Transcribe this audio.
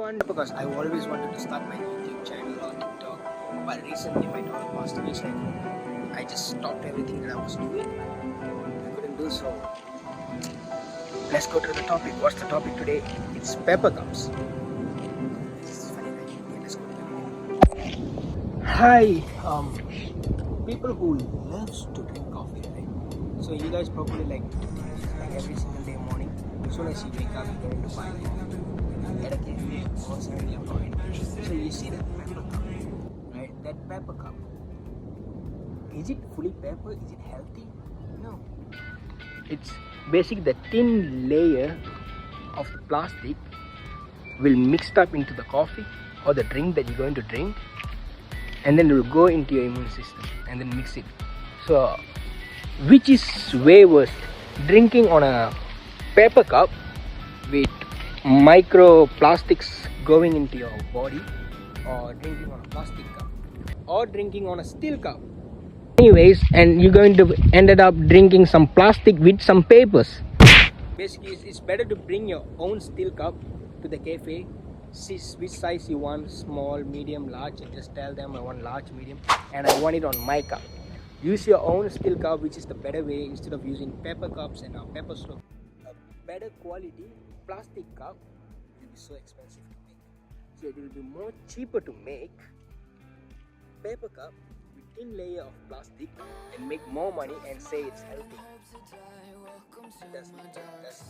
everyone, because I always wanted to start my YouTube channel on TikTok, but recently my daughter passed away, so I just stopped everything that I was doing. I couldn't do so. Let's go to the topic. What's the topic today? It's pepper cups. This is funny, right? Okay, let's go to the topic. Hi, people who loves to drink coffee, right? So you guys probably like every single day morning, as soon as you wake up, you're going to buy coffee at a cafe or 7-Eleven. So you see that pepper cup, right? That pepper cup. Is it fully pepper? Is it healthy? No. It's basically the thin layer of the plastic will mix up into the coffee or the drink that you're going to drink, and then it will go into your immune system and then mix it. So which is way worse, drinking on a paper cup with microplastics going into your body, or drinking on a plastic cup, or drinking on a steel cup? Anyways, and you're going to ended up drinking some plastic with some papers. Basically, it's better to bring your own steel cup to the cafe, see which size you want, small, medium, large, and just tell them I want large, medium, and I want it on my cup. Use your own steel cup, which is the better way, instead of using paper cups and paper straw. A better quality plastic cup will be so expensive to make. So it will be more cheaper to make paper cup with thin layer of plastic and make more money and say it's healthy. That's